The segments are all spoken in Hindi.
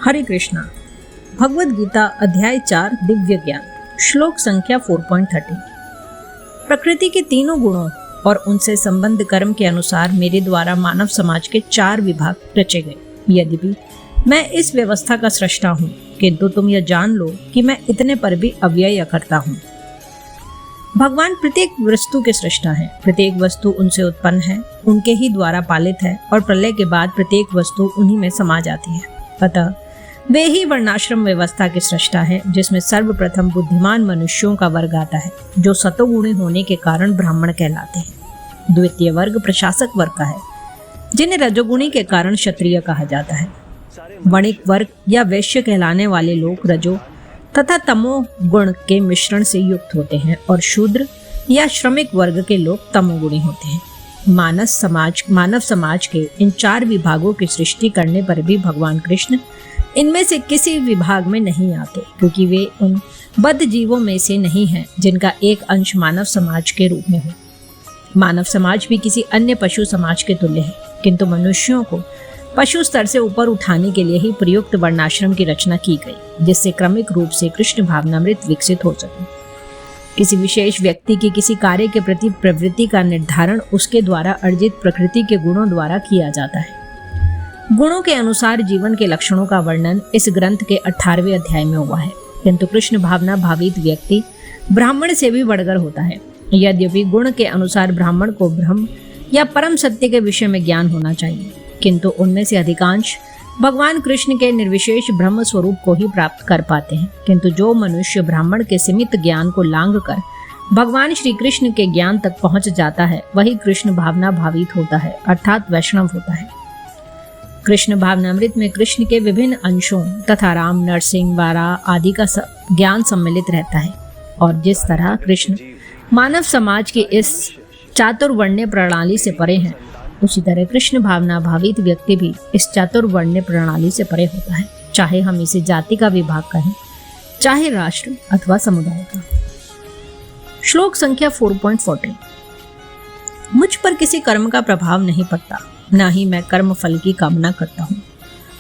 हरे कृष्णा। भगवद गीता अध्याय 4 दिव्य ज्ञान श्लोक संख्या 4.30। प्रकृति के तीनों गुणों और उनसे संबंध कर्म के अनुसार मेरे द्वारा मानव समाज के 4 विभाग रचे गए। यद्यपि मैं इस व्यवस्था का सृष्टा हूँ, किंतु तुम यह जान लो कि मैं इतने पर भी अव्यय करता हूँ। भगवान प्रत्येक वस्तु के सृष्टा हैं। प्रत्येक वस्तु उनसे उत्पन्न है, उनके ही द्वारा पालित है और प्रलय के बाद प्रत्येक वस्तु उन्हीं में समा जाती है। अतः वे ही वर्णाश्रम व्यवस्था के सृष्टा हैं, जिसमें सर्वप्रथम बुद्धिमान मनुष्यों का वर्ग आता है, जो सतोगुणी होने के कारण ब्राह्मण कहलाते हैं। द्वितीय वर्ग प्रशासक वर्ग का है, जिन्हें रजोगुणी के कारण क्षत्रिय कहा जाता है। वणिक वर्ग या वैश्य कहलाने वाले लोग रजो तथा तमो गुण के मिश्रण से युक्त होते हैं और शूद्र या श्रमिक वर्ग के लोग तमोगुणी होते हैं। मानव समाज के इन 4 विभागों की सृष्टि करने पर भी भगवान कृष्ण इनमें से किसी विभाग में नहीं आते, क्योंकि वे उन बद्ध जीवों में से नहीं हैं जिनका एक अंश मानव समाज के रूप में हो। मानव समाज भी किसी अन्य पशु समाज के तुल्य है, किंतु मनुष्यों को पशु स्तर से ऊपर उठाने के लिए ही प्रयुक्त वर्णाश्रम की रचना की गई, जिससे क्रमिक रूप से कृष्ण भावनामृत विकसित हो सके। किसी विशेष व्यक्ति की किसी कार्य के प्रति प्रवृत्ति का निर्धारण उसके द्वारा अर्जित प्रकृति के गुणों द्वारा किया जाता है। गुणों के अनुसार जीवन के लक्षणों का वर्णन इस ग्रंथ के 18वें अध्याय में हुआ है, किंतु कृष्ण भावना भावित व्यक्ति ब्राह्मण से भी बढ़कर होता है। यद्यपि गुण के अनुसार ब्राह्मण को ब्रह्म या परम सत्य के विषय में ज्ञान होना चाहिए, किंतु उनमें से अधिकांश भगवान कृष्ण के निर्विशेष ब्रह्म स्वरूप को ही प्राप्त कर पाते हैं। किंतु जो मनुष्य ब्राह्मण के सीमित ज्ञान को लांघ कर भगवान श्री कृष्ण के ज्ञान तक पहुंच जाता है, वही कृष्ण भावना भावित होता है, अर्थात वैष्णव होता है। कृष्ण भावनामृत में कृष्ण के विभिन्न अंशों तथा राम, नरसिंह, वाराह आदि का ज्ञान सम्मिलित रहता है। और जिस तरह कृष्ण मानव समाज के इस चातुर्वर्ण्य प्रणाली से परे हैं, उसी तरह कृष्ण भावना भावित व्यक्ति भी इस चातुर्वर्ण्य प्रणाली से परे होता है, चाहे हम इसे जाति का विभाग कहें, चाहे राष्ट्र अथवा समुदाय का। श्लोक संख्या 4.14। मुझ पर किसी कर्म का प्रभाव नहीं पड़ता, न ही मैं कर्म फल की कामना करता हूँ।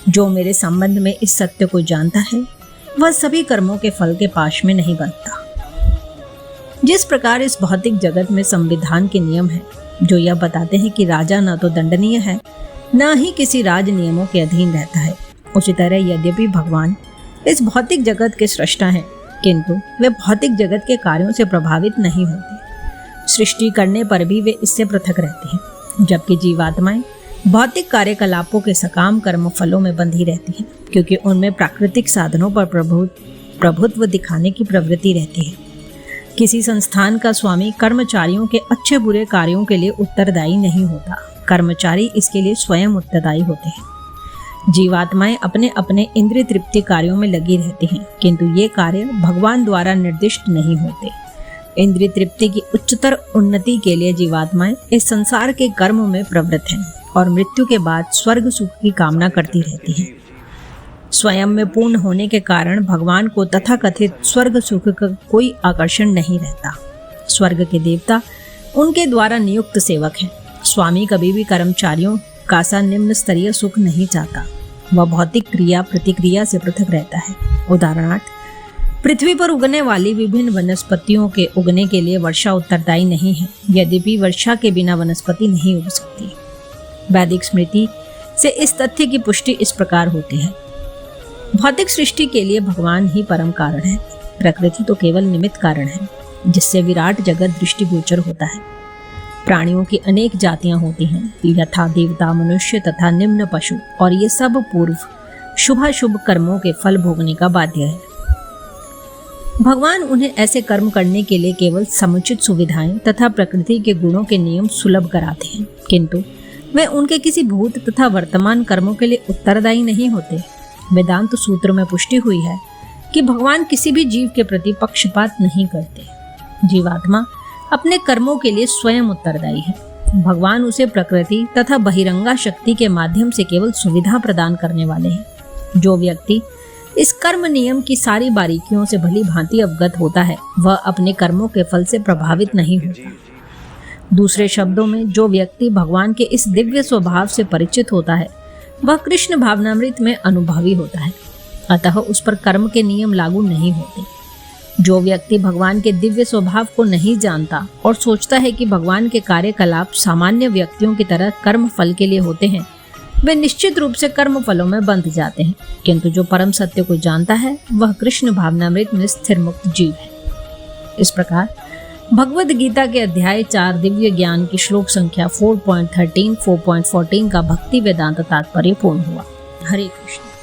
जो मेरे संबंध में इस सत्य को जानता है, वह सभी कर्मों के फल के पाश में नहीं बनता। जिस प्रकार इस भौतिक जगत में संविधान के नियम है, जो यह बताते हैं कि राजा न तो दंडनीय है, न ही किसी राज नियमों के अधीन रहता है, उसी तरह यद्यपि भगवान इस भौतिक जगत के सृष्टा हैं, किंतु वे भौतिक जगत के कार्यों से प्रभावित नहीं होते। सृष्टि करने पर भी वे इससे पृथक रहते हैं, जबकि जीवात्माएं भौतिक कार्यकलापों के सकाम कर्म फलों में बंधी रहती हैं, क्योंकि उनमें प्राकृतिक साधनों पर प्रभुत्व दिखाने की प्रवृत्ति रहती है। किसी संस्थान का स्वामी कर्मचारियों के अच्छे बुरे कार्यों के लिए उत्तरदायी नहीं होता, कर्मचारी इसके लिए स्वयं उत्तरदायी होते हैं। जीवात्माएं अपने अपने इंद्रिय तृप्ति कार्यों में लगी रहती हैं, किंतु ये कार्य भगवान द्वारा निर्दिष्ट नहीं होते। इंद्रिय तृप्ति की उच्चतर उन्नति के लिए जीवात्माएं इस संसार के कर्म में प्रवृत्त हैं और मृत्यु के बाद स्वर्ग सुख की कामना करती रहती हैं। स्वयं में पूर्ण होने के कारण भगवान को तथाकथित स्वर्ग सुख का कोई आकर्षण नहीं रहता। स्वर्ग के देवता उनके द्वारा नियुक्त सेवक हैं। स्वामी कभी भी कर्मचारियों का सा निम्न स्तरीय सुख नहीं चाहता। वह भौतिक क्रिया प्रतिक्रिया से पृथक रहता है। उदाहरणार्थ, पृथ्वी पर उगने वाली विभिन्न वनस्पतियों के उगने के लिए वर्षा उत्तरदायी नहीं है, यद्यपि वर्षा के बिना वनस्पति नहीं उग सकती। वैदिक स्मृति से इस तथ्य की पुष्टि इस प्रकार होती है। भौतिक सृष्टि के लिए भगवान ही परम कारण है, प्रकृति तो केवल निमित्त कारण है, जिससे विराट जगत दृष्टिगोचर होता है। प्राणियों की अनेक जातियां होती हैं, यथा देवता, मनुष्य तथा निम्न पशु, और ये सब पूर्व शुभाशुभ कर्मों के फल भोगने का बाध्य है। भगवान उन्हें ऐसे कर्म करने के लिए केवल समुचित सुविधाएं तथा प्रकृति के गुणों के नियम सुलभ कराते हैं, किंतु वे उनके किसी भूत तथा वर्तमान कर्मों के लिए उत्तरदायी नहीं होते। वेदांत सूत्र में पुष्टि हुई है कि भगवान किसी भी जीव के प्रति पक्षपात नहीं करते। जीवात्मा अपने कर्मों के लिए स्वयं उत्तरदायी है। भगवान उसे प्रकृति तथा बहिरंगा शक्ति के माध्यम से केवल सुविधा प्रदान करने वाले हैं। जो व्यक्ति इस कर्म नियम की सारी बारीकियों से भली भांति अवगत होता है, वह अपने कर्मों के फल से प्रभावित नहीं होता। दूसरे शब्दों में, जो व्यक्ति भगवान के इस दिव्य स्वभाव से परिचित होता है, वह कृष्ण भावनामृत में अनुभवी होता है। अतः उस पर कर्म के नियम लागू नहीं होते। जो व्यक्ति भगवान के दिव्य स्वभाव को नहीं जानता और सोचता है कि भगवान के कार्यकलाप सामान्य व्यक्तियों की तरह कर्म फल के लिए होते हैं, वे निश्चित रूप से कर्म फलों में बंध जाते हैं। किंतु जो परम सत्य को जानता है वह कृष्ण भावनामृत में स्थिर मुक्त जीव है। इस प्रकार भगवद गीता के अध्याय 4 दिव्य ज्ञान की श्लोक संख्या 4.13, 4.14 का भक्ति वेदांत तात्पर्य पूर्ण हुआ। हरे कृष्ण।